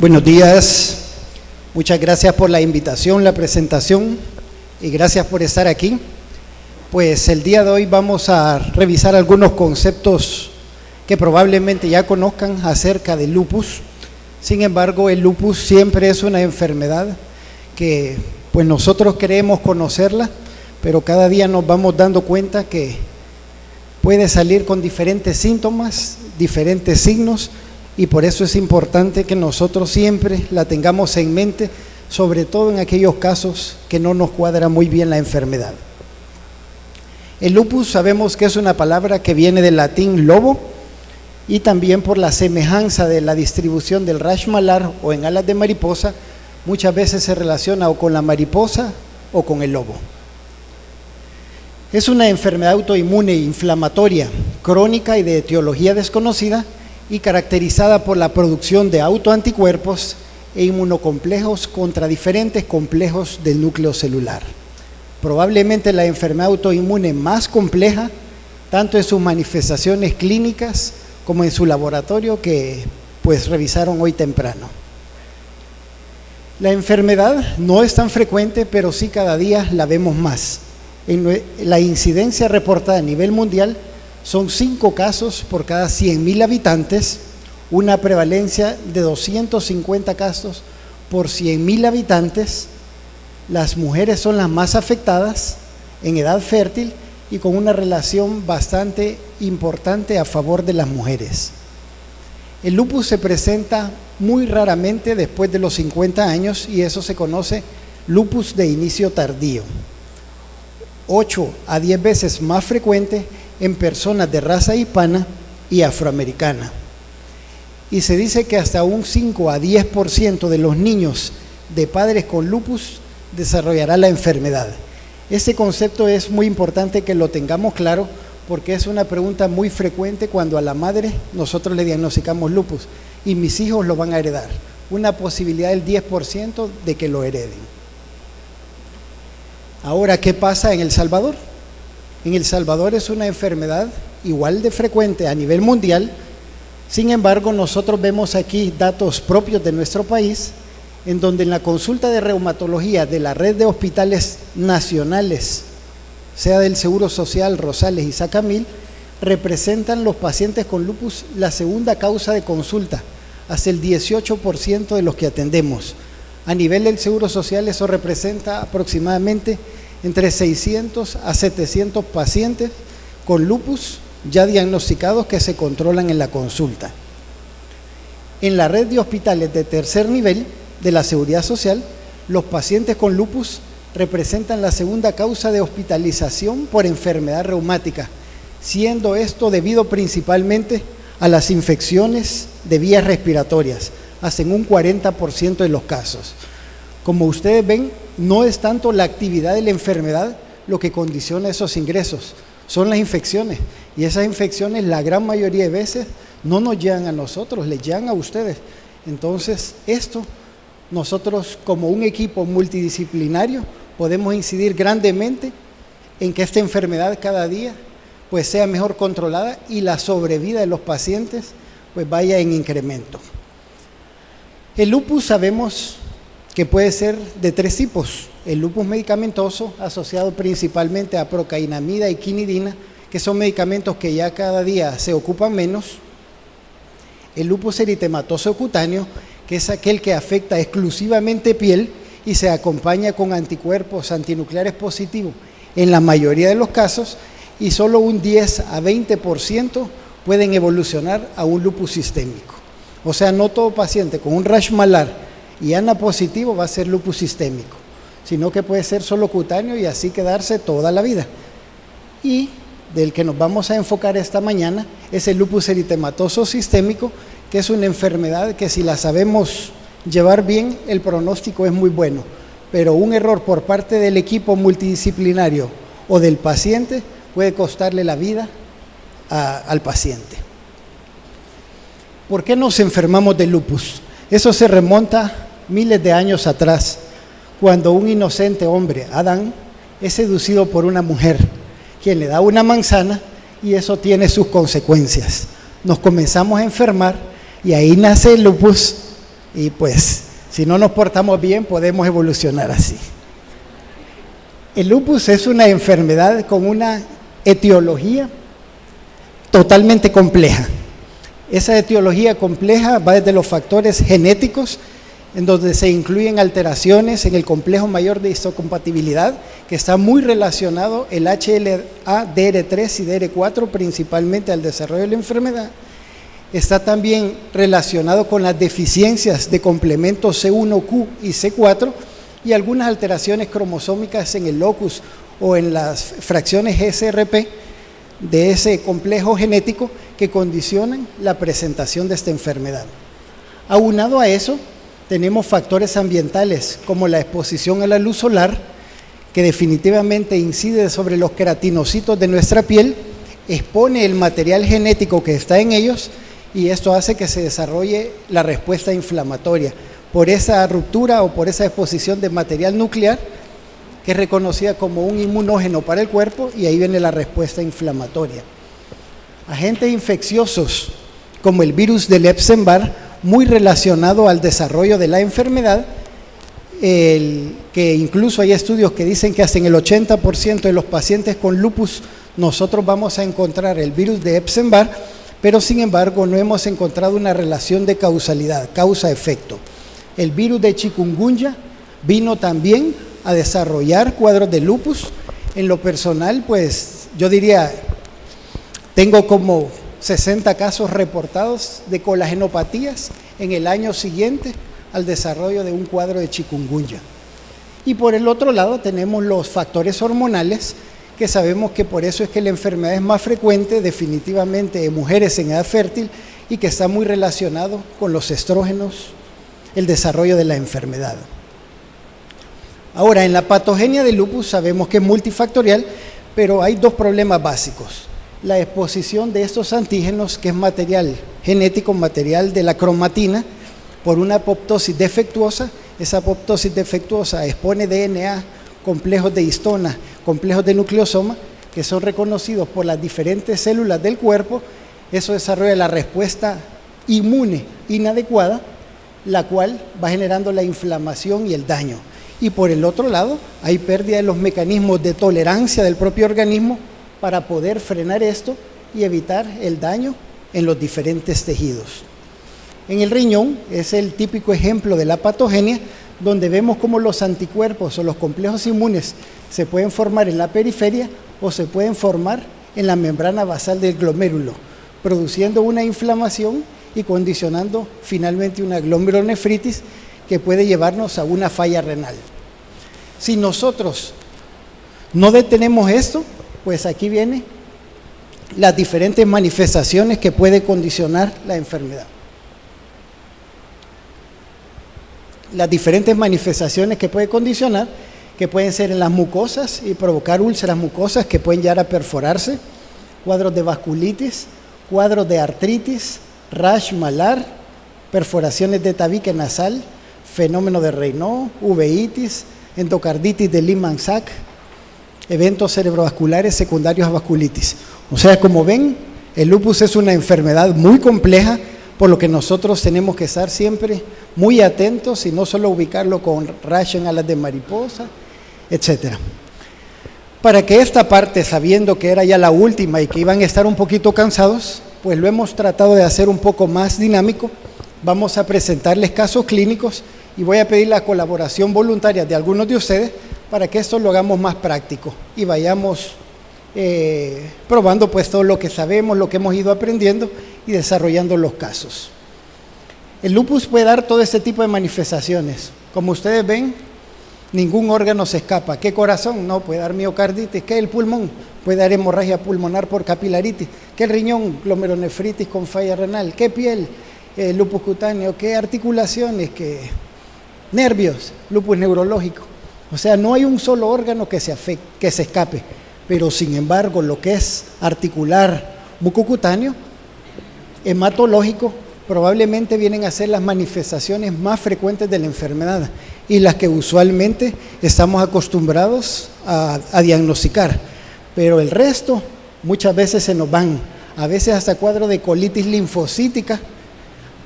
Buenos días, muchas gracias por la invitación, la presentación y gracias por estar aquí. Pues el día de hoy vamos a revisar algunos conceptos que probablemente ya conozcan acerca del lupus. Sin embargo, el lupus siempre es una enfermedad que pues nosotros queremos conocerla, pero cada día nos vamos dando cuenta que puede salir con diferentes síntomas, diferentes signos, y por eso es importante que nosotros siempre la tengamos en mente, sobre todo en aquellos casos que no nos cuadra muy bien la enfermedad. El lupus sabemos que es una palabra que viene del latín lobo, y también por la semejanza de la distribución del rash malar o en alas de mariposa, muchas veces se relaciona o con la mariposa o con el lobo. Es una enfermedad autoinmune inflamatoria, crónica y de etiología desconocida, y caracterizada por la producción de autoanticuerpos e inmunocomplejos contra diferentes complejos del núcleo celular. Probablemente la enfermedad autoinmune más compleja, tanto en sus manifestaciones clínicas como en su laboratorio, que pues revisaron hoy temprano. La enfermedad no es tan frecuente, pero sí cada día la vemos más. En la incidencia reportada a nivel mundial son 5 casos por cada 100.000 habitantes, una prevalencia de 250 casos por 100.000 habitantes. Las mujeres son las más afectadas en edad fértil y con una relación bastante importante a favor de las mujeres. El lupus se presenta muy raramente después de los 50 años y eso se conoce lupus de inicio tardío. 8 a 10 veces más frecuente en personas de raza hispana y afroamericana. Y se dice que hasta un 5 a 10% de los niños de padres con lupus desarrollará la enfermedad. Este concepto es muy importante que lo tengamos claro porque es una pregunta muy frecuente cuando a la madre nosotros le diagnosticamos lupus y mis hijos lo van a heredar. Una posibilidad del 10% de que lo hereden. Ahora, ¿qué pasa en El Salvador? En El Salvador es una enfermedad igual de frecuente a nivel mundial. Sin embargo, nosotros vemos aquí datos propios de nuestro país, en donde en la consulta de reumatología de la red de hospitales nacionales, sea del Seguro Social, Rosales y Sacamil, representan los pacientes con lupus la segunda causa de consulta, hasta el 18% de los que atendemos. A nivel del Seguro Social eso representa aproximadamente entre 600 a 700 pacientes con lupus ya diagnosticados que se controlan en la consulta. En la red de hospitales de tercer nivel de la Seguridad Social, los pacientes con lupus representan la segunda causa de hospitalización por enfermedad reumática, siendo esto debido principalmente a las infecciones de vías respiratorias, hasta en un 40% de los casos. Como ustedes ven, no es tanto la actividad de la enfermedad lo que condiciona esos ingresos, son las infecciones. Y esas infecciones la gran mayoría de veces no nos llegan a nosotros, les llegan a ustedes. Entonces, esto nosotros como un equipo multidisciplinario podemos incidir grandemente en que esta enfermedad cada día pues sea mejor controlada y la sobrevida de los pacientes pues vaya en incremento. El lupus sabemos que puede ser de 3 tipos. El lupus medicamentoso, asociado principalmente a procainamida y quinidina, que son medicamentos que ya cada día se ocupan menos. El lupus eritematoso cutáneo, que es aquel que afecta exclusivamente piel y se acompaña con anticuerpos antinucleares positivos en la mayoría de los casos, y solo un 10 a 20% pueden evolucionar a un lupus sistémico. O sea, no todo paciente con un rash malar y ANA positivo va a ser lupus sistémico, sino que puede ser solo cutáneo y así quedarse toda la vida. Y del que nos vamos a enfocar esta mañana es el lupus eritematoso sistémico, que es una enfermedad que si la sabemos llevar bien, el pronóstico es muy bueno, pero un error por parte del equipo multidisciplinario o del paciente puede costarle la vida al paciente. ¿Por qué nos enfermamos de lupus? Eso se remonta miles de años atrás, cuando un inocente hombre, Adán, es seducido por una mujer, quien le da una manzana y eso tiene sus consecuencias. Nos comenzamos a enfermar y ahí nace el lupus Y pues, si no nos portamos bien, podemos evolucionar así. El lupus es una enfermedad con una etiología totalmente compleja. Esa etiología compleja va desde los factores genéticos, en donde se incluyen alteraciones en el complejo mayor de histocompatibilidad, que está muy relacionado el HLA, DR3 y DR4, principalmente al desarrollo de la enfermedad. Está también relacionado con las deficiencias de complementos C1Q y C4 y algunas alteraciones cromosómicas en el locus o en las fracciones SRP de ese complejo genético que condicionan la presentación de esta enfermedad. Aunado a eso, tenemos factores ambientales como la exposición a la luz solar, que definitivamente incide sobre los queratinocitos de nuestra piel, expone el material genético que está en ellos y esto hace que se desarrolle la respuesta inflamatoria por esa ruptura o por esa exposición de material nuclear que es reconocida como un inmunógeno para el cuerpo y ahí viene la respuesta inflamatoria. Agentes infecciosos como el virus del Epstein-Barr, muy relacionado al desarrollo de la enfermedad, que incluso hay estudios que dicen que hasta en el 80% de los pacientes con lupus nosotros vamos a encontrar el virus de Epstein-Barr, pero sin embargo no hemos encontrado una relación de causalidad, causa-efecto. El virus de chikungunya vino también a desarrollar cuadros de lupus. En lo personal, pues yo diría, tengo como 60 casos reportados de colagenopatías en el año siguiente al desarrollo de un cuadro de chikungunya. Y por el otro lado tenemos los factores hormonales, que sabemos que por eso es que la enfermedad es más frecuente definitivamente en mujeres en edad fértil y que está muy relacionado con los estrógenos, el desarrollo de la enfermedad. Ahora, en la patogenia del lupus sabemos que es multifactorial, pero hay dos problemas básicos. La exposición de estos antígenos, que es material genético, material de la cromatina, por una apoptosis defectuosa. Esa apoptosis defectuosa expone DNA, complejos de histona, complejos de nucleosoma, que son reconocidos por las diferentes células del cuerpo. Eso desarrolla la respuesta inmune inadecuada, la cual va generando la inflamación y el daño. Y por el otro lado, hay pérdida de los mecanismos de tolerancia del propio organismo para poder frenar esto y evitar el daño en los diferentes tejidos. En el riñón es el típico ejemplo de la patogenia, donde vemos cómo los anticuerpos o los complejos inmunes se pueden formar en la periferia o se pueden formar en la membrana basal del glomérulo, produciendo una inflamación y condicionando finalmente una glomerulonefritis que puede llevarnos a una falla renal. Si nosotros no detenemos esto, pues aquí vienen las diferentes manifestaciones que puede condicionar la enfermedad. Las diferentes manifestaciones que puede condicionar, que pueden ser en las mucosas y provocar úlceras mucosas que pueden llegar a perforarse, cuadros de vasculitis, cuadros de artritis, rash malar, perforaciones de tabique nasal, fenómeno de Raynaud, uveitis, endocarditis de Lehmann-Sachs, eventos cerebrovasculares secundarios a vasculitis. O sea, como ven, el lupus es una enfermedad muy compleja, por lo que nosotros tenemos que estar siempre muy atentos y no solo ubicarlo con rash en alas de mariposa, etc. Para que esta parte, sabiendo que era ya la última y que iban a estar un poquito cansados, pues lo hemos tratado de hacer un poco más dinámico. Vamos a presentarles casos clínicos y voy a pedir la colaboración voluntaria de algunos de ustedes para que esto lo hagamos más práctico y vayamos probando pues todo lo que sabemos, lo que hemos ido aprendiendo y desarrollando los casos. El lupus puede dar todo este tipo de manifestaciones. Como ustedes ven, ningún órgano se escapa. ¿Qué corazón? No, puede dar miocarditis. ¿Qué el pulmón? Puede dar hemorragia pulmonar por capilaritis. ¿Qué el riñón? Glomerulonefritis con falla renal. ¿Qué piel? Lupus cutáneo. ¿Qué articulaciones? ¿Qué nervios? Lupus neurológico. O sea, no hay un solo órgano que se escape, pero sin embargo lo que es articular, mucocutáneo, hematológico, probablemente vienen a ser las manifestaciones más frecuentes de la enfermedad y las que usualmente estamos acostumbrados a diagnosticar, pero el resto muchas veces se nos van, a veces hasta cuadro de colitis linfocítica,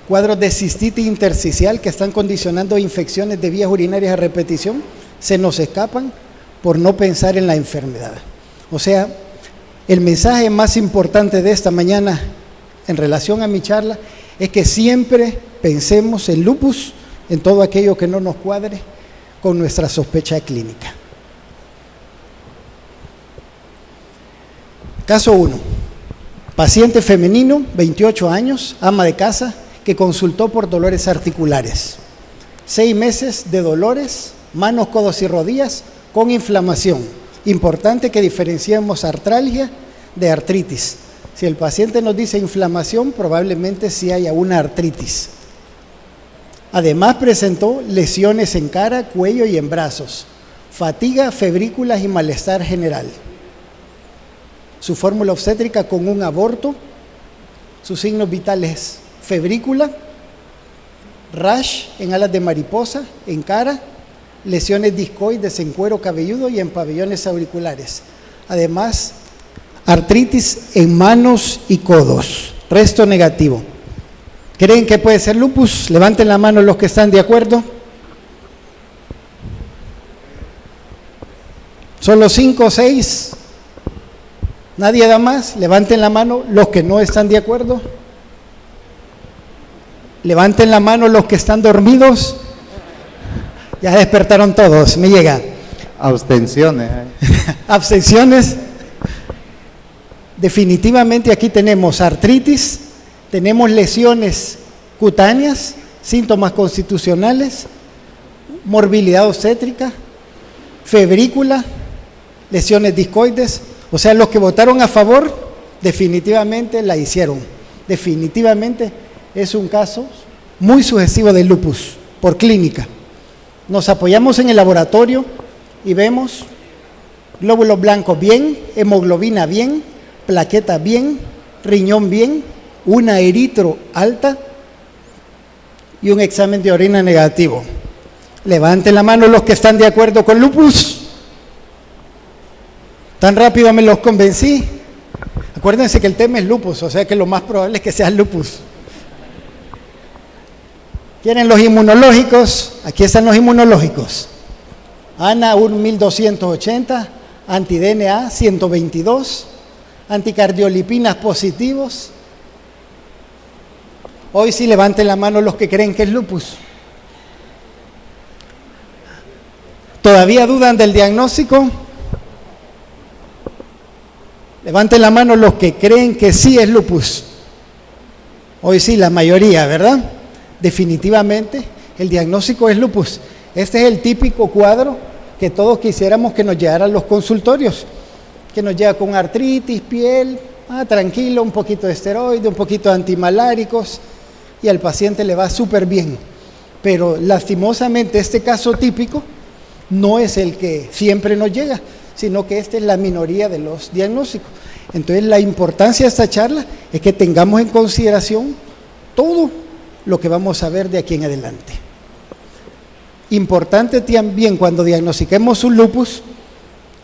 cuadros de cistitis intersticial que están condicionando infecciones de vías urinarias a repetición, se nos escapan por no pensar en la enfermedad. O sea, el mensaje más importante de esta mañana en relación a mi charla es que siempre pensemos en lupus, en todo aquello que no nos cuadre con nuestra sospecha clínica. Caso 1. Paciente femenino, 28 años, ama de casa, que consultó por dolores articulares. 6 meses de dolores, manos, codos y rodillas con inflamación. Importante que diferenciemos artralgia de artritis. Si el paciente nos dice inflamación, probablemente sí haya una artritis. Además presentó lesiones en cara, cuello y en brazos, fatiga, febrículas y malestar general. Su fórmula obstétrica con un aborto, sus signos vitales: febrícula, rash en alas de mariposa, en cara, lesiones discoides en cuero cabelludo y en pabellones auriculares. Además, artritis en manos y codos, resto negativo. ¿Creen que puede ser lupus? Levanten la mano los que están de acuerdo. Solo 5 o 6. ¿Nadie da más? Levanten la mano los que no están de acuerdo. Levanten la mano los que están dormidos. Ya despertaron todos, me llega. Abstenciones. Abstenciones. Definitivamente aquí tenemos artritis, tenemos lesiones cutáneas, síntomas constitucionales, morbilidad obstétrica, febrícula, lesiones discoides. O sea, los que votaron a favor definitivamente la hicieron. Definitivamente es un caso muy sugestivo de lupus por clínica. Nos apoyamos en el laboratorio y vemos glóbulos blancos bien, hemoglobina bien, plaqueta bien, riñón bien, una eritro alta y un examen de orina negativo. Levanten la mano los que están de acuerdo con lupus. Tan rápido me los convencí. Acuérdense que el tema es lupus, o sea que lo más probable es que sea lupus. ¿Quieren los inmunológicos? Aquí están los inmunológicos. ANA 1280, anti-DNA 122, anticardiolipinas positivos. Hoy sí levanten la mano los que creen que es lupus. ¿Todavía dudan del diagnóstico? Levanten la mano los que creen que sí es lupus. Hoy sí, la mayoría, ¿verdad? Definitivamente el diagnóstico es lupus. Este es el típico cuadro que todos quisiéramos que nos llegara a los consultorios, que nos llega con artritis, piel, tranquilo, un poquito de esteroide, un poquito de antimaláricos y al paciente le va súper bien. Pero lastimosamente este caso típico no es el que siempre nos llega, sino que esta es la minoría de los diagnósticos. Entonces la importancia de esta charla es que tengamos en consideración todo lo que vamos a ver de aquí en adelante. Importante también cuando diagnostiquemos un lupus,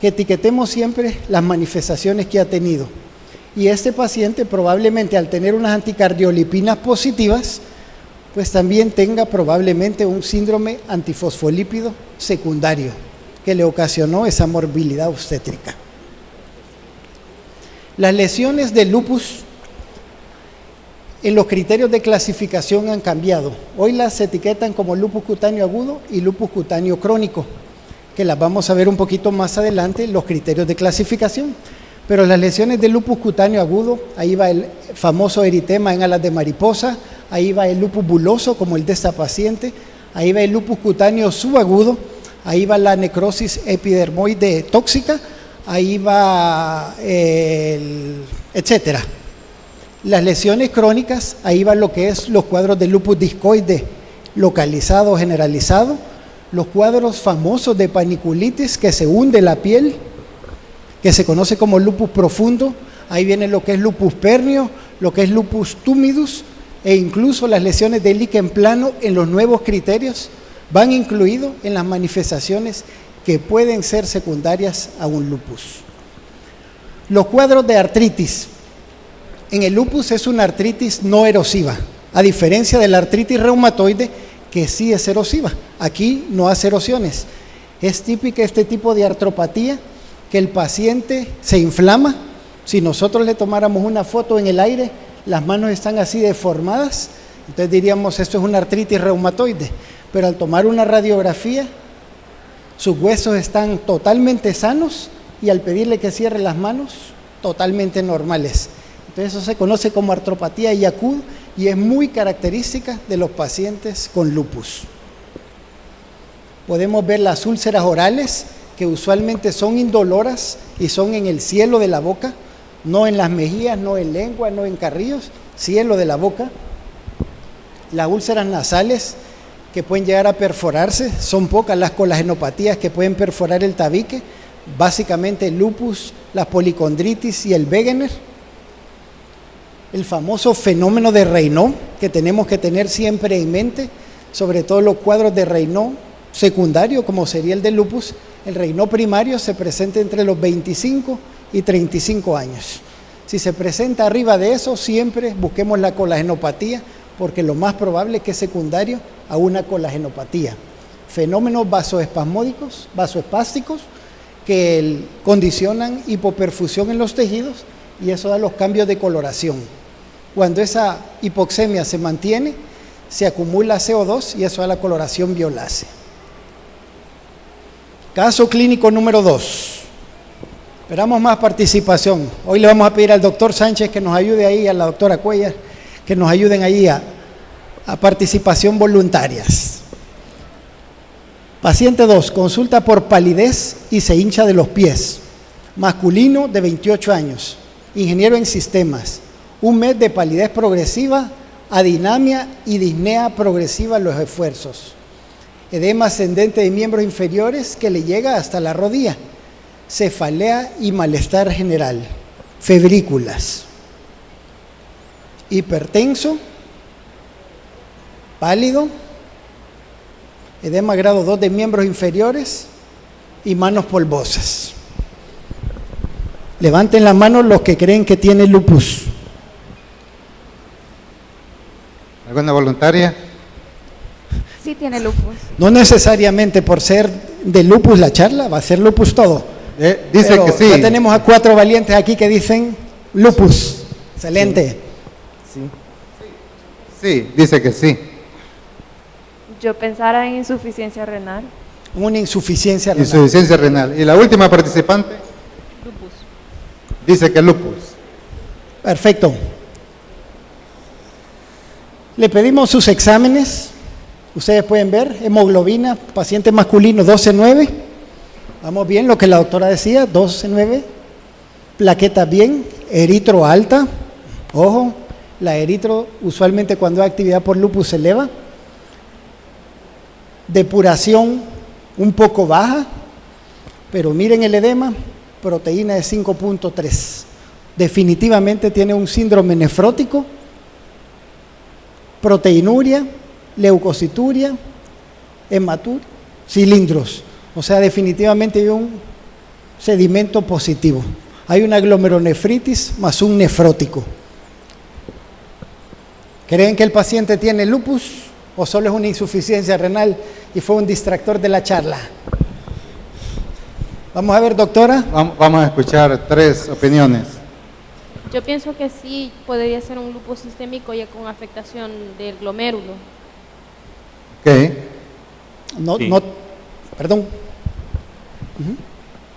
que etiquetemos siempre las manifestaciones que ha tenido. Y este paciente probablemente al tener unas anticardiolipinas positivas, pues también tenga probablemente un síndrome antifosfolípido secundario que le ocasionó esa morbilidad obstétrica. Las lesiones de lupus en los criterios de clasificación han cambiado. Hoy las etiquetan como lupus cutáneo agudo y lupus cutáneo crónico, que las vamos a ver un poquito más adelante, los criterios de clasificación. Pero las lesiones de lupus cutáneo agudo, ahí va el famoso eritema en alas de mariposa, ahí va el lupus buloso como el de esta paciente, ahí va el lupus cutáneo subagudo, ahí va la necrosis epidermoide tóxica, ahí va etcétera. Las lesiones crónicas, ahí va lo que es los cuadros de lupus discoide localizado, generalizado, los cuadros famosos de paniculitis que se hunde la piel, que se conoce como lupus profundo, ahí viene lo que es lupus pernio, lo que es lupus tumidus, e incluso las lesiones de líquen plano en los nuevos criterios van incluidos en las manifestaciones que pueden ser secundarias a un lupus. Los cuadros de artritis. En el lupus es una artritis no erosiva, a diferencia de la artritis reumatoide, que sí es erosiva. Aquí no hace erosiones. Es típica este tipo de artropatía, que el paciente se inflama. Si nosotros le tomáramos una foto en el aire, las manos están así deformadas, entonces diríamos esto es una artritis reumatoide, pero al tomar una radiografía, sus huesos están totalmente sanos y al pedirle que cierre las manos, totalmente normales. Entonces eso se conoce como artropatía Yakud y es muy característica de los pacientes con lupus. Podemos ver las úlceras orales, que usualmente son indoloras y son en el cielo de la boca, no en las mejillas, no en lengua, no en carrillos, cielo de la boca. Las úlceras nasales, que pueden llegar a perforarse, son pocas las colagenopatías que pueden perforar el tabique, básicamente el lupus, la policondritis y el Wegener. El famoso fenómeno de Raynaud, que tenemos que tener siempre en mente, sobre todo los cuadros de Raynaud secundario, como sería el del lupus. El Raynaud primario se presenta entre los 25 y 35 años. Si se presenta arriba de eso, siempre busquemos la colagenopatía, porque lo más probable es que es secundario a una colagenopatía. Fenómenos vasoespasmódicos, vasoespásticos, que condicionan hipoperfusión en los tejidos y eso da los cambios de coloración. Cuando esa hipoxemia se mantiene, se acumula CO2 y eso da la coloración violácea. Caso clínico número 2. Esperamos más participación. Hoy le vamos a pedir al doctor Sánchez que nos ayude ahí, a la doctora Cuellar, que nos ayuden ahí a participación voluntarias. Paciente 2, consulta por palidez y se hincha de los pies. Masculino de 28 años, ingeniero en sistemas. Un mes de palidez progresiva, adinamia y disnea progresiva en los esfuerzos. Edema ascendente de miembros inferiores que le llega hasta la rodilla. Cefalea y malestar general. Febrículas. Hipertenso. Pálido. Edema grado 2 de miembros inferiores y manos polvosas. Levanten la mano los que creen que tiene lupus. ¿Alguna voluntaria? Sí tiene lupus. No necesariamente por ser de lupus la charla, va a ser lupus todo. Dice pero que sí. Ya tenemos a 4 valientes aquí que dicen lupus. Excelente. Sí. Sí, dice que sí. Yo pensara en insuficiencia renal. Una insuficiencia renal. Insuficiencia renal. ¿Y la última participante? Lupus. Dice que lupus. Perfecto. Le pedimos sus exámenes. Ustedes pueden ver, hemoglobina, paciente masculino 12,9. Vamos bien, lo que la doctora decía, 12,9. Plaqueta bien, eritro alta. Ojo, la eritro usualmente cuando hay actividad por lupus se eleva. Depuración un poco baja, pero miren el edema, proteína de 5.3. Definitivamente tiene un síndrome nefrótico, proteinuria, leucocituria, hematuria, cilindros. O sea, definitivamente hay un sedimento positivo. Hay una glomerulonefritis más un nefrótico. ¿Creen que el paciente tiene lupus o solo es una insuficiencia renal y fue un distractor de la charla? Vamos a ver, doctora. Vamos a escuchar 3 opiniones. Yo pienso que sí podría ser un lupus sistémico ya con afectación del glomérulo. Ok. Sí. Perdón.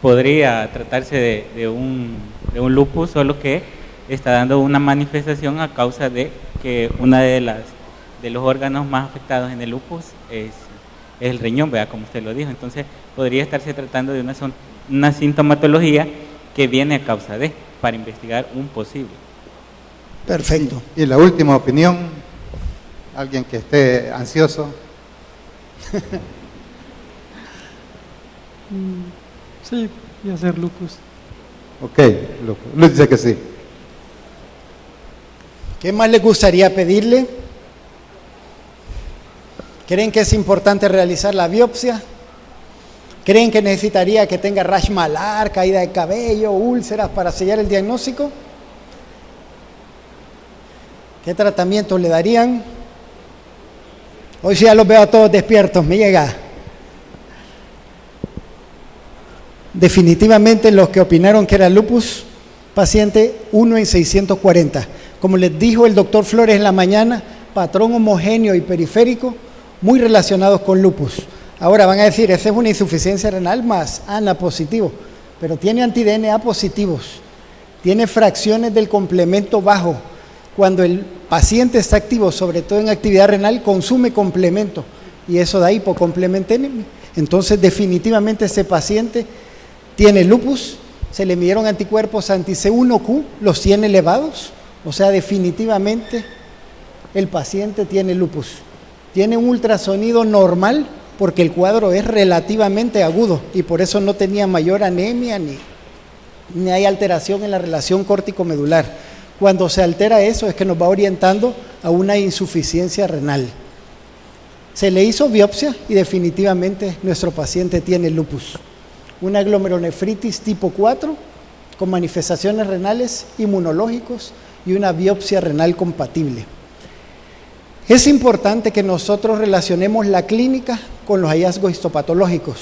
Podría tratarse de un lupus, solo que está dando una manifestación a causa de que una de los órganos más afectados en el lupus es el riñón, ¿verdad? Como usted lo dijo. Entonces podría estarse tratando de una sintomatología que viene a causa de, para investigar un posible. Perfecto. Y la última opinión, alguien que esté ansioso. Sí, y hacer lupus. Ok, Luz dice que sí. ¿Qué más les gustaría pedirle? ¿Creen que es importante realizar la biopsia? ¿Creen que necesitaría que tenga rash malar, caída de cabello, úlceras para sellar el diagnóstico? ¿Qué tratamiento le darían? Hoy sí ya los veo a todos despiertos, me llega. Definitivamente los que opinaron que era lupus, paciente 1 en 640. Como les dijo el doctor Flores en la mañana, patrón homogéneo y periférico, muy relacionados con lupus. Ahora van a decir, esa es una insuficiencia renal más ANA positivo, pero tiene anti-DNA positivos, tiene fracciones del complemento bajo. Cuando el paciente está activo, sobre todo en actividad renal, consume complemento y eso da hipocomplementemia. Entonces definitivamente ese paciente tiene lupus, se le midieron anticuerpos anti-C1Q, los tiene elevados, o sea definitivamente el paciente tiene lupus. Tiene un ultrasonido normal porque el cuadro es relativamente agudo y por eso no tenía mayor anemia ni hay alteración en la relación córtico-medular. Cuando se altera eso es que nos va orientando a una insuficiencia renal. Se le hizo biopsia y definitivamente nuestro paciente tiene lupus. Una glomerulonefritis tipo 4 con manifestaciones renales, inmunológicos y una biopsia renal compatible. Es importante que nosotros relacionemos la clínica con los hallazgos histopatológicos.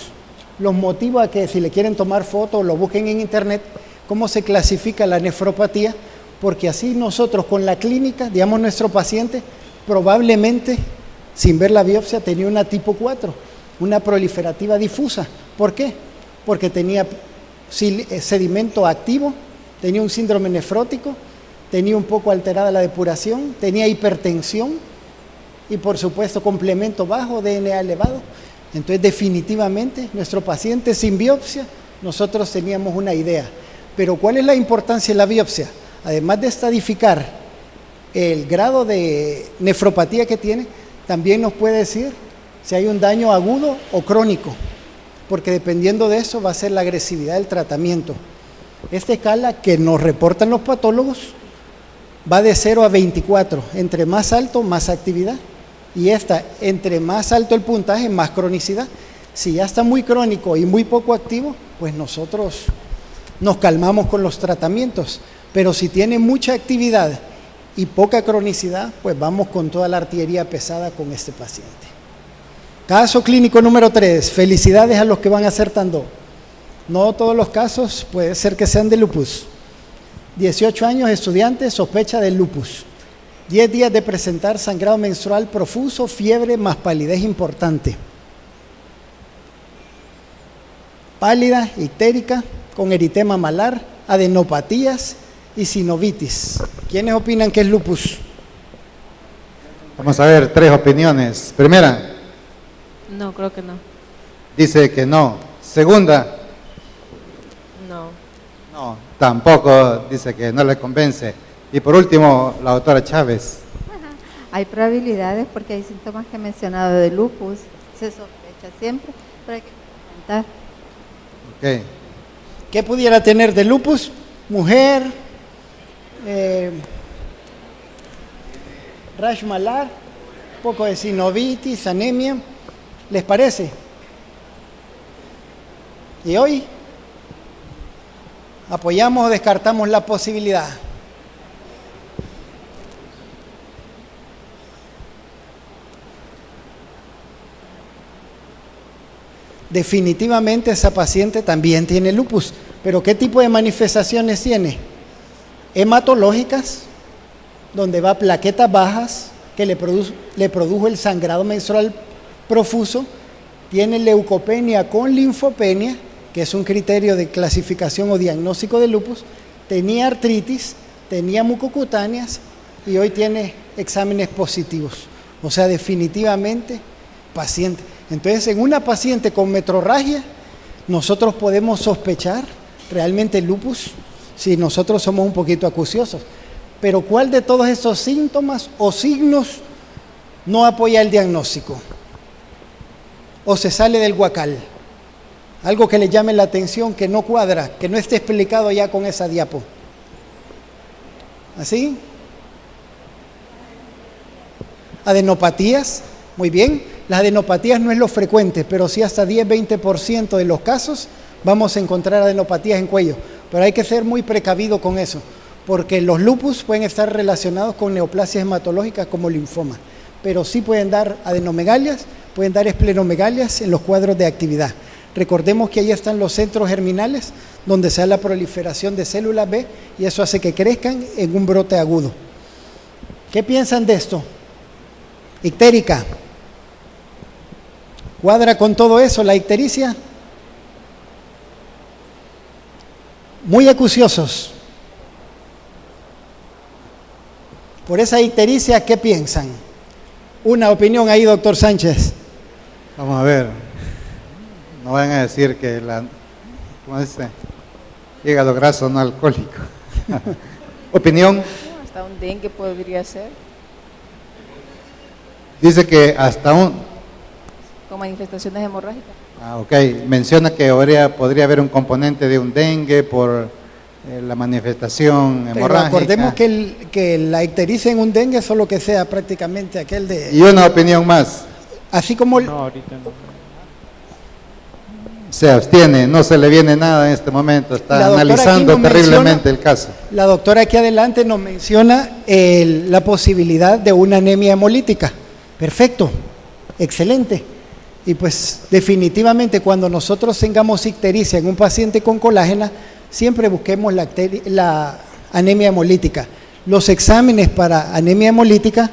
Los motivo a que si le quieren tomar fotos lo busquen en internet, cómo se clasifica la nefropatía, porque así nosotros con la clínica, digamos nuestro paciente, probablemente sin ver la biopsia tenía una tipo 4, una proliferativa difusa. ¿Por qué? Porque tenía sedimento activo, tenía un síndrome nefrótico, tenía un poco alterada la depuración, tenía hipertensión y por supuesto complemento bajo, DNA elevado. Entonces definitivamente nuestro paciente sin biopsia, nosotros teníamos una idea. Pero ¿cuál es la importancia de la biopsia? Además de estadificar el grado de nefropatía que tiene, también nos puede decir si hay un daño agudo o crónico, porque dependiendo de eso va a ser la agresividad del tratamiento. Esta escala que nos reportan los patólogos va de 0 a 24, entre más alto, más actividad, y esta, entre más alto el puntaje, más cronicidad. Si ya está muy crónico y muy poco activo, pues nosotros nos calmamos con los tratamientos. Pero si tiene mucha actividad y poca cronicidad, pues vamos con toda la artillería pesada con este paciente. Caso clínico número 3. Felicidades a los que van acertando. No todos los casos puede ser que sean de lupus. 18 años, estudiante, sospecha de lupus. 10 días de presentar sangrado menstrual profuso, fiebre más palidez importante. Pálida, ictérica, con eritema malar, adenopatías y sinovitis. ¿Quiénes opinan que es lupus? Vamos a ver 3 opiniones. Primera, No, creo que no. dice que no. Segunda, No. no, tampoco, dice que no le convence. Y por último, la doctora Chávez. Hay probabilidades porque hay síntomas que he mencionado de lupus, se sospecha siempre, pero hay que comentar. Ok. ¿Qué pudiera tener de lupus? Mujer, rash malar, poco de sinovitis, anemia. ¿Les parece? Y hoy apoyamos o descartamos la posibilidad. Definitivamente esa paciente también tiene lupus, pero ¿qué tipo de manifestaciones tiene? Hematológicas, donde va plaquetas bajas, que le produjo el sangrado menstrual profuso, tiene leucopenia con linfopenia, que es un criterio de clasificación o diagnóstico de lupus, tenía artritis, tenía mucocutáneas y hoy tiene exámenes positivos. O sea, definitivamente paciente. Entonces, en una paciente con metrorragia, nosotros podemos sospechar realmente lupus si nosotros somos un poquito acuciosos. Pero ¿cuál de todos esos síntomas o signos no apoya el diagnóstico? O se sale del guacal. Algo que le llame la atención, que no cuadra, que no esté explicado ya con esa diapo. ¿Así? Adenopatías, muy bien. Las adenopatías no es lo frecuente, pero sí hasta 10-20% de los casos vamos a encontrar adenopatías en cuello. Pero hay que ser muy precavido con eso, porque los lupus pueden estar relacionados con neoplasias hematológicas como linfoma, pero sí pueden dar adenomegalias, pueden dar esplenomegalias en los cuadros de actividad. Recordemos que ahí están los centros germinales donde se da la proliferación de células B y eso hace que crezcan en un brote agudo. ¿Qué piensan de esto? Ictérica. ¿Cuadra con todo eso la ictericia? Muy acuciosos. Por esa ictericia, ¿qué piensan? Una opinión ahí, doctor Sánchez. Vamos a ver. No vayan a decir que ¿cómo dice? Hígado graso no alcohólico. Opinión. Hasta un dengue podría ser, Dice que hasta con manifestaciones hemorrágicas. ok. Menciona que podría haber un componente de un dengue por la manifestación Pero hemorrágica. acordemos que la ictericia en un dengue es solo que sea prácticamente aquel de... Y una opinión más. Así como... No, ahorita no. Se abstiene, no se le viene nada en este momento, La está doctora analizando aquí nos terriblemente menciona- el caso. La doctora aquí adelante nos menciona la posibilidad de una anemia hemolítica. Perfecto, excelente. Y pues definitivamente cuando nosotros tengamos ictericia en un paciente con colágena, siempre busquemos la anemia hemolítica. Los exámenes para anemia hemolítica,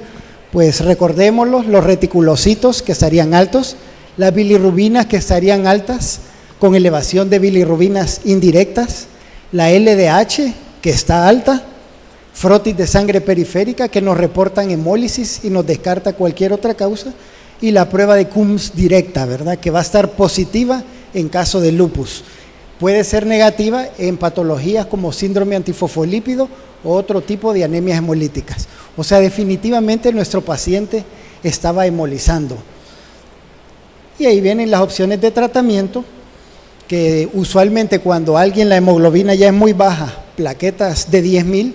pues recordémoslos, los reticulocitos que estarían altos, las bilirrubinas que estarían altas, con elevación de bilirrubinas indirectas, la LDH que está alta, frotis de sangre periférica que nos reportan hemólisis y nos descarta cualquier otra causa, y la prueba de Coombs directa, ¿verdad? Que va a estar positiva en caso de lupus. Puede ser negativa en patologías como síndrome antifosfolípido o otro tipo de anemias hemolíticas. O sea, definitivamente nuestro paciente estaba hemolizando. Y ahí vienen las opciones de tratamiento, que usualmente cuando alguien la hemoglobina ya es muy baja, plaquetas de 10.000,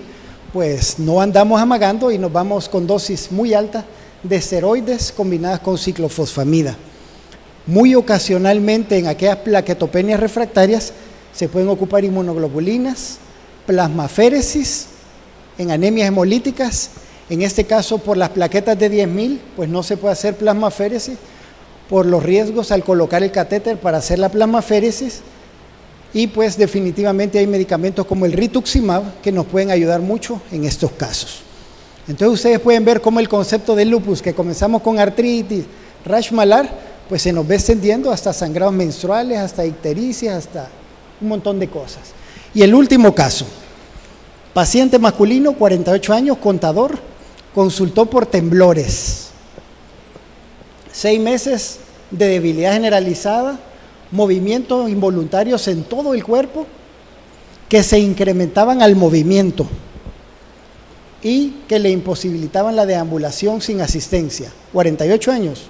pues no andamos amagando y nos vamos con dosis muy altas de esteroides combinadas con ciclofosfamida. Muy ocasionalmente en aquellas plaquetopenias refractarias se pueden ocupar inmunoglobulinas, plasmaféresis en anemias hemolíticas. En este caso, por las plaquetas de 10.000, pues no se puede hacer plasmaféresis por los riesgos al colocar el catéter para hacer la plasmaféresis, y pues definitivamente hay medicamentos como el rituximab que nos pueden ayudar mucho en estos casos. Entonces ustedes pueden ver cómo el concepto del lupus, que comenzamos con artritis, rash malar, pues se nos va extendiendo hasta sangrados menstruales, hasta ictericia, hasta un montón de cosas. Y el último caso, paciente masculino, 48 años, contador, consultó por temblores. 6 meses de debilidad generalizada, movimientos involuntarios en todo el cuerpo que se incrementaban al movimiento y que le imposibilitaban la deambulación sin asistencia. 48 años.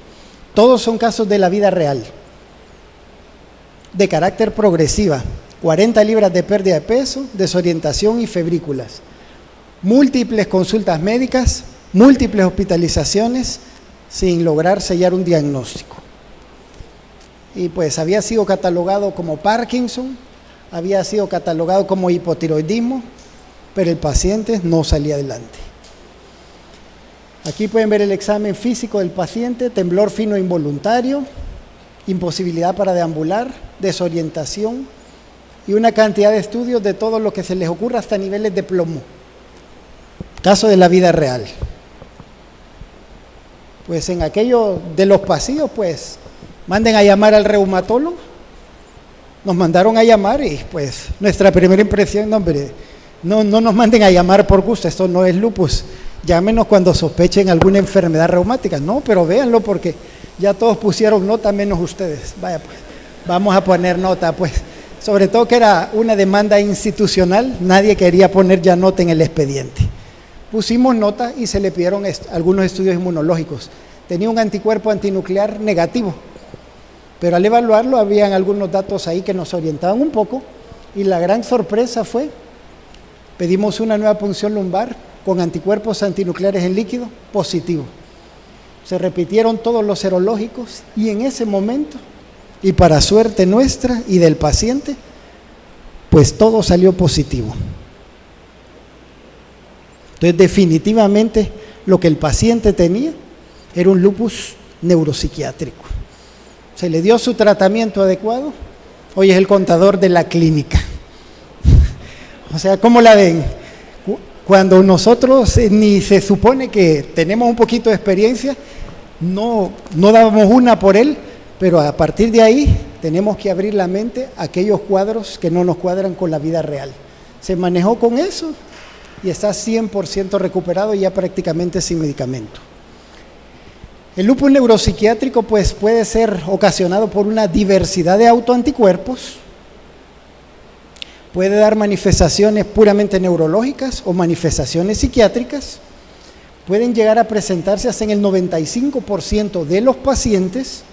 Todos son casos de la vida real, de carácter progresiva. 40 libras de pérdida de peso, desorientación y febrículas. Múltiples consultas médicas, múltiples hospitalizaciones, sin lograr sellar un diagnóstico. Y pues había sido catalogado como Parkinson, había sido catalogado como hipotiroidismo, pero el paciente no salía adelante. Aquí pueden ver el examen físico del paciente: temblor fino involuntario, imposibilidad para deambular, desorientación y una cantidad de estudios de todo lo que se les ocurra hasta niveles de plomo. Caso de la vida real. Pues en aquello de los pasillos, pues manden a llamar al reumatólogo. Nos mandaron a llamar y pues nuestra primera impresión, no hombre, no nos manden a llamar por gusto, esto no es lupus, llámenos cuando sospechen alguna enfermedad reumática. No, pero véanlo porque ya todos pusieron nota menos ustedes. Vaya pues, vamos a poner nota pues, sobre todo que era una demanda institucional, nadie quería poner ya nota en el expediente. Pusimos nota y se le pidieron algunos estudios inmunológicos. Tenía un anticuerpo antinuclear negativo, pero al evaluarlo habían algunos datos ahí que nos orientaban un poco, y la gran sorpresa fue, pedimos una nueva punción lumbar con anticuerpos antinucleares en líquido positivo. Se repitieron todos los serológicos y en ese momento, y para suerte nuestra y del paciente, pues todo salió positivo. Entonces, definitivamente, lo que el paciente tenía era un lupus neuropsiquiátrico. Se le dio su tratamiento adecuado, hoy es el contador de la clínica. O sea, ¿cómo la ven? Cuando nosotros ni se supone que tenemos un poquito de experiencia, no dábamos una por él, pero a partir de ahí tenemos que abrir la mente a aquellos cuadros que no nos cuadran con la vida real. Se manejó con eso y está 100% recuperado y ya prácticamente sin medicamento. El lupus neuropsiquiátrico pues puede ser ocasionado por una diversidad de autoanticuerpos, puede dar manifestaciones puramente neurológicas o manifestaciones psiquiátricas, pueden llegar a presentarse hasta en el 95% de los pacientes,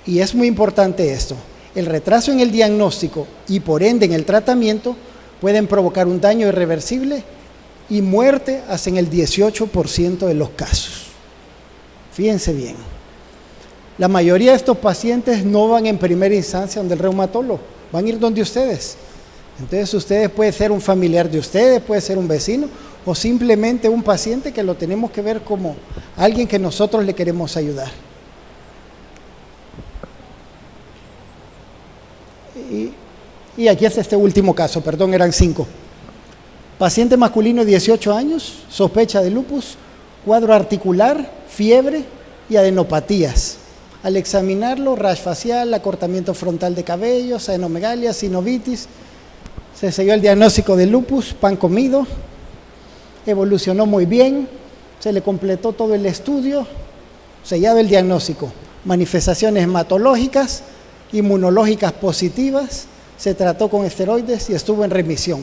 y es muy importante esto, el retraso en el diagnóstico y por ende en el tratamiento pueden provocar un daño irreversible y muerte hasta en el 18% de los casos. Fíjense bien, la mayoría de estos pacientes no van en primera instancia donde el reumatólogo, van a ir donde ustedes. Entonces ustedes puede ser un familiar de ustedes, puede ser un vecino o simplemente un paciente que lo tenemos que ver como alguien que nosotros le queremos ayudar. Y aquí es este último caso, perdón, eran 5. Paciente masculino de 18 años, sospecha de lupus, cuadro articular, fiebre y adenopatías. Al examinarlo, rash facial, acortamiento frontal de cabello, adenomegalia, sinovitis, se selló el diagnóstico de lupus, pan comido, evolucionó muy bien, se le completó todo el estudio, sellado el diagnóstico, manifestaciones hematológicas, inmunológicas positivas, se trató con esteroides y estuvo en remisión.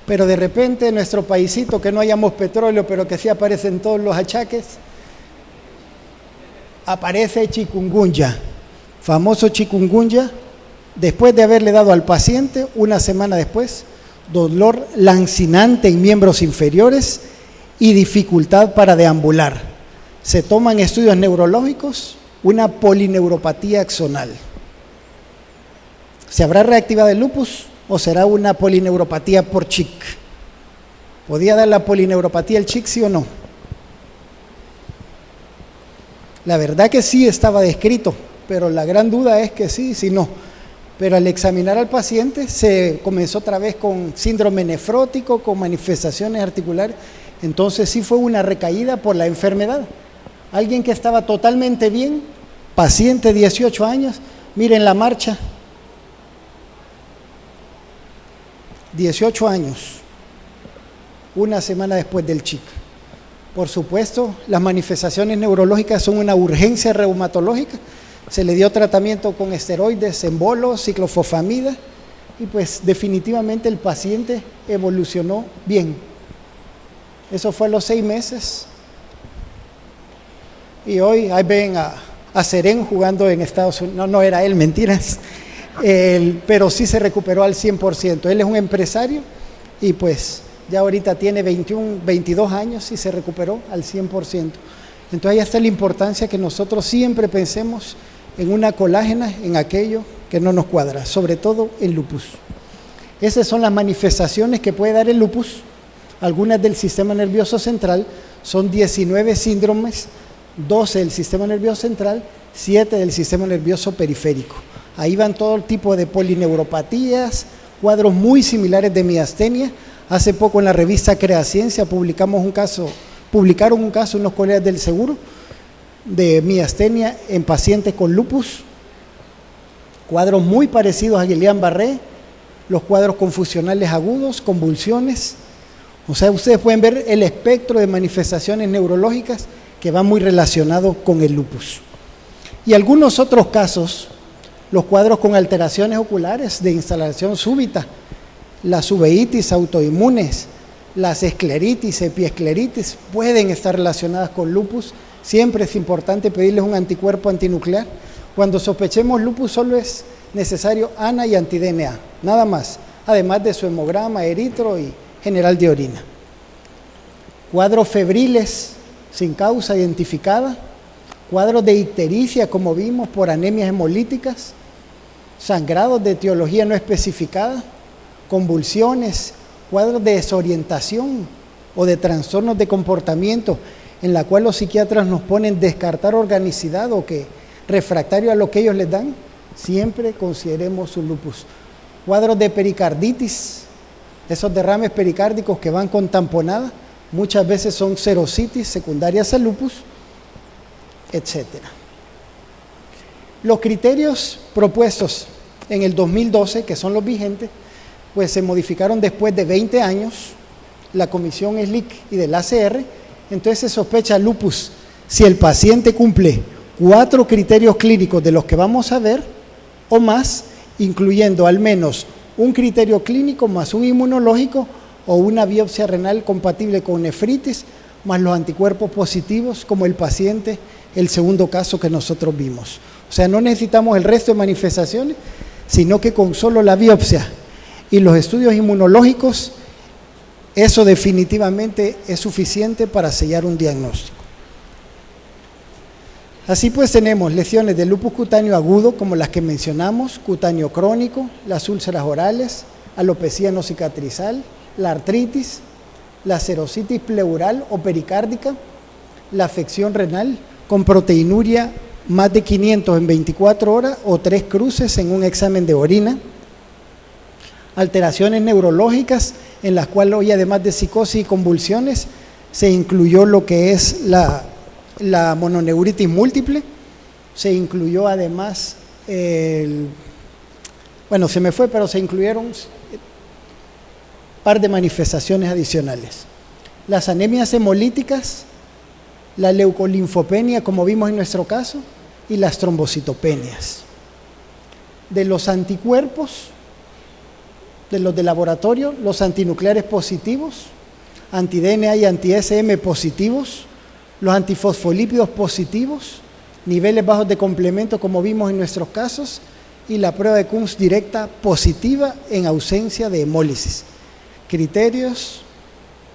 Pero de repente en nuestro paisito, que no hayamos petróleo, pero que sí aparecen todos los achaques, aparece chikungunya, famoso chikungunya, después de haberle dado al paciente, una semana después, dolor lancinante en miembros inferiores y dificultad para deambular. Se toman estudios neurológicos, una polineuropatía axonal. ¿Se habrá reactivado el lupus o será una polineuropatía por CHIC? ¿Podía dar la polineuropatía el CHIC, sí o no? La verdad que sí estaba descrito, pero la gran duda es que sí, si no. Pero al examinar al paciente se comenzó otra vez con síndrome nefrótico, con manifestaciones articulares, entonces sí fue una recaída por la enfermedad. Alguien que estaba totalmente bien, paciente 18 años, miren la marcha, 18 años, una semana después del CHIC. Por supuesto, las manifestaciones neurológicas son una urgencia reumatológica. Se le dio tratamiento con esteroides, embolos, ciclofosfamida y pues definitivamente el paciente evolucionó bien. Eso fue a los 6 meses. Y hoy ahí ven a Serén jugando en Estados Unidos. No era él, mentiras. Pero sí se recuperó al 100%. Él es un empresario y pues ya ahorita tiene 22 años y se recuperó al 100%. Entonces ahí está la importancia que nosotros siempre pensemos en una colágena, en aquello que no nos cuadra, sobre todo el lupus. Esas son las manifestaciones que puede dar el lupus. Algunas del sistema nervioso central, son 19 síndromes, 12 del sistema nervioso central, 7 del sistema nervioso periférico. Ahí van todo tipo de polineuropatías, cuadros muy similares de miastenia. Hace poco en la revista Creaciencia publicaron un caso unos colegas del seguro de miastenia en pacientes con lupus, cuadros muy parecidos a Guillain-Barré, los cuadros confusionales agudos, convulsiones. O sea, ustedes pueden ver el espectro de manifestaciones neurológicas que va muy relacionado con el lupus. Y algunos otros casos, los cuadros con alteraciones oculares de instalación súbita, las uveitis autoinmunes, las escleritis, epiescleritis, pueden estar relacionadas con lupus. Siempre es importante pedirles un anticuerpo antinuclear. Cuando sospechemos lupus solo es necesario ANA y anti-DNA, nada más, además de su hemograma, eritro y general de orina. Cuadros febriles sin causa identificada, cuadros de ictericia como vimos por anemias hemolíticas, sangrados de etiología no especificada, convulsiones, cuadros de desorientación o de trastornos de comportamiento, en la cual los psiquiatras nos ponen descartar organicidad o que refractario a lo que ellos les dan, siempre consideremos su lupus. Cuadros de pericarditis, esos derrames pericárdicos que van con tamponada, muchas veces son serositis secundarias al lupus, etc. Los criterios propuestos en el 2012, que son los vigentes, pues se modificaron después de 20 años, la comisión SLIC y del ACR, entonces se sospecha lupus si el paciente cumple 4 criterios clínicos de los que vamos a ver, o más, incluyendo al menos un criterio clínico más un inmunológico o una biopsia renal compatible con nefritis, más los anticuerpos positivos, como el paciente, el segundo caso que nosotros vimos. O sea, no necesitamos el resto de manifestaciones, sino que con solo la biopsia y los estudios inmunológicos, eso definitivamente es suficiente para sellar un diagnóstico. Así pues tenemos lesiones de lupus cutáneo agudo, como las que mencionamos, cutáneo crónico, las úlceras orales, alopecia no cicatrizal, la artritis, la serositis pleural o pericárdica, la afección renal con proteinuria más de 500 en 24 horas o 3 cruces en un examen de orina, alteraciones neurológicas en las cuales hoy además de psicosis y convulsiones se incluyó lo que es la mononeuritis múltiple, se incluyó además, se me fue, pero se incluyeron un par de manifestaciones adicionales. Las anemias hemolíticas, la leucolinfopenia, como vimos en nuestro caso, y las trombocitopenias. De los anticuerpos, de los de laboratorio, los antinucleares positivos, anti-DNA y anti-SM positivos, los antifosfolípidos positivos, niveles bajos de complemento como vimos en nuestros casos, y la prueba de Kunz directa positiva en ausencia de hemólisis. Criterios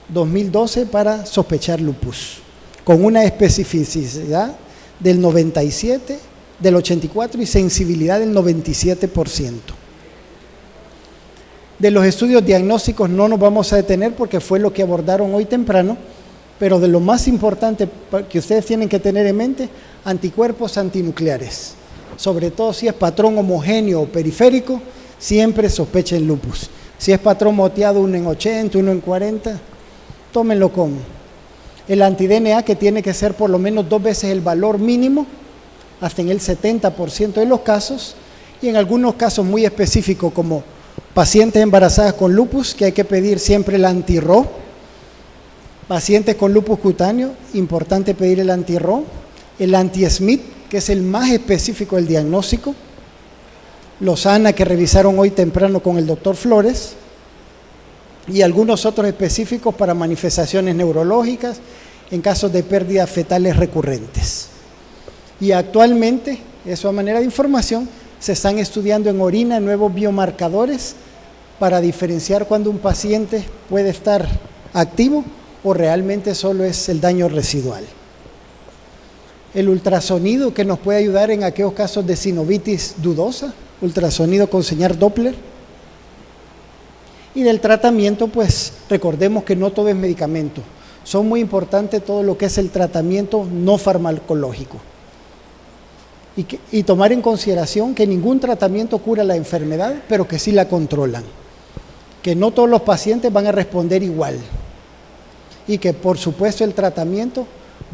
2012 para sospechar lupus, con una especificidad del 97, del 84 y sensibilidad del 97%. De los estudios diagnósticos no nos vamos a detener porque fue lo que abordaron hoy temprano, pero de lo más importante que ustedes tienen que tener en mente, anticuerpos antinucleares. Sobre todo si es patrón homogéneo o periférico, siempre sospechen lupus. Si es patrón moteado, 1 en 80, 1 en 40, tómenlo con el anti-DNA, que tiene que ser por lo menos 2 veces el valor mínimo, hasta en el 70% de los casos, y en algunos casos muy específicos como pacientes embarazadas con lupus, que hay que pedir siempre el anti-RO. Pacientes con lupus cutáneo, importante pedir el anti-RO. El anti-SMIT, que es el más específico del diagnóstico. Los ANA, que revisaron hoy temprano con el doctor Flores. Y algunos otros específicos para manifestaciones neurológicas en casos de pérdidas fetales recurrentes. Y actualmente, eso a manera de información, se están estudiando en orina nuevos biomarcadores para diferenciar cuando un paciente puede estar activo o realmente solo es el daño residual. El ultrasonido, que nos puede ayudar en aquellos casos de sinovitis dudosa, ultrasonido con señal Doppler. Y del tratamiento, pues recordemos que no todo es medicamento. Son muy importantes todo lo que es el tratamiento no farmacológico. Y tomar en consideración que ningún tratamiento cura la enfermedad, pero que sí la controlan. Que no todos los pacientes van a responder igual. Y que por supuesto el tratamiento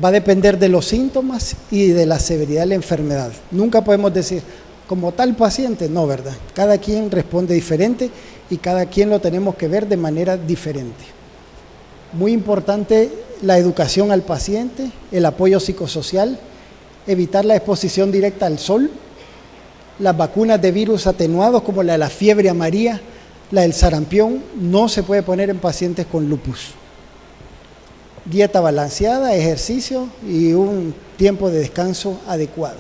va a depender de los síntomas y de la severidad de la enfermedad. Nunca podemos decir, como tal paciente, no, ¿verdad? Cada quien responde diferente y cada quien lo tenemos que ver de manera diferente. Muy importante la educación al paciente, el apoyo psicosocial, evitar la exposición directa al sol, las vacunas de virus atenuados como la de la fiebre amarilla, la del sarampión, no se puede poner en pacientes con lupus. Dieta balanceada, ejercicio y un tiempo de descanso adecuado.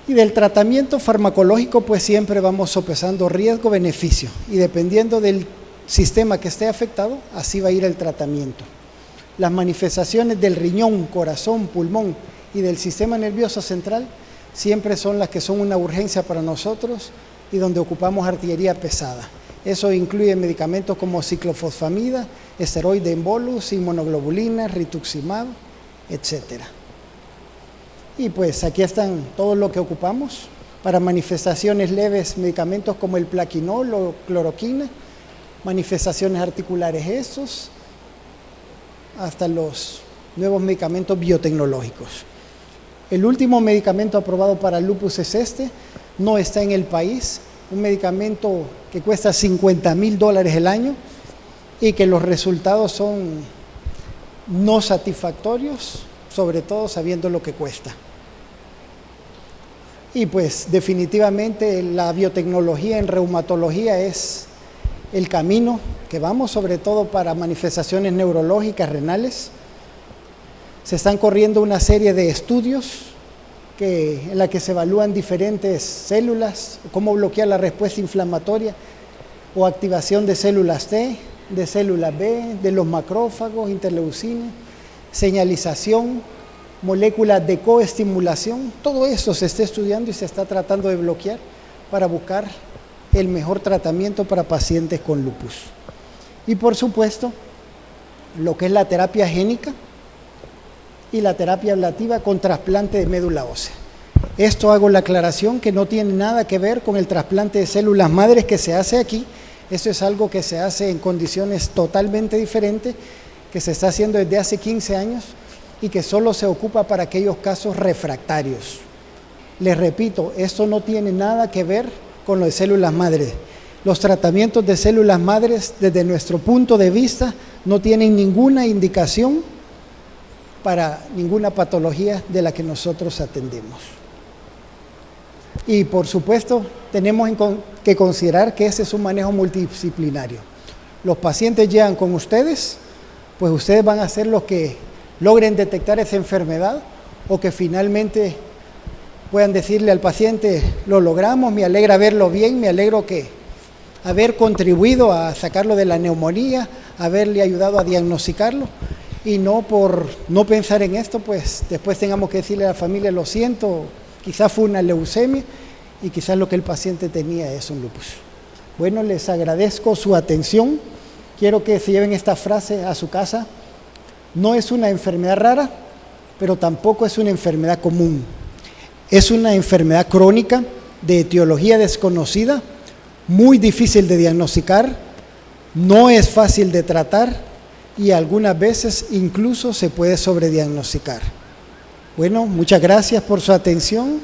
Y del tratamiento farmacológico, pues siempre vamos sopesando riesgo-beneficio y dependiendo del sistema que esté afectado, así va a ir el tratamiento. Las manifestaciones del riñón, corazón, pulmón y del sistema nervioso central siempre son las que son una urgencia para nosotros y donde ocupamos artillería pesada. Eso incluye medicamentos como ciclofosfamida, esteroide en bolus, inmunoglobulina, rituximab, etc. Y pues aquí están todo lo que ocupamos. Para manifestaciones leves, medicamentos como el plaquinol o cloroquina, manifestaciones articulares estos, hasta los nuevos medicamentos biotecnológicos. El último medicamento aprobado para el lupus es este, no está en el país, un medicamento que cuesta $50,000 el año y que los resultados son no satisfactorios, sobre todo sabiendo lo que cuesta. Y pues definitivamente la biotecnología en reumatología es el camino que vamos, sobre todo para manifestaciones neurológicas, renales. Se están corriendo una serie de estudios en la que se evalúan diferentes células, cómo bloquear la respuesta inflamatoria o activación de células T, de células B, de los macrófagos, interleucina, señalización, moléculas de coestimulación. Todo eso se está estudiando y se está tratando de bloquear para buscar el mejor tratamiento para pacientes con lupus. Y por supuesto, lo que es la terapia génica y la terapia ablativa con trasplante de médula ósea. Esto hago la aclaración que no tiene nada que ver con el trasplante de células madres que se hace aquí. Esto es algo que se hace en condiciones totalmente diferentes, que se está haciendo desde hace 15 años y que solo se ocupa para aquellos casos refractarios. Les repito, esto no tiene nada que ver con lo de células madres. Los tratamientos de células madres, desde nuestro punto de vista, no tienen ninguna indicación para ninguna patología de la que nosotros atendemos. Y por supuesto, tenemos que considerar que ese es un manejo multidisciplinario. Los pacientes llegan con ustedes, pues ustedes van a ser los que logren detectar esa enfermedad o que finalmente puedan decirle al paciente, lo logramos, me alegra verlo bien, me alegro que haber contribuido a sacarlo de la neumonía, haberle ayudado a diagnosticarlo, y no por no pensar en esto, pues después tengamos que decirle a la familia, lo siento, quizás fue una leucemia y quizás lo que el paciente tenía es un lupus. Bueno, les agradezco su atención. Quiero que se lleven esta frase a su casa. No es una enfermedad rara, pero tampoco es una enfermedad común. Es una enfermedad crónica de etiología desconocida, muy difícil de diagnosticar, no es fácil de tratar y algunas veces incluso se puede sobrediagnosticar. Bueno, muchas gracias por su atención.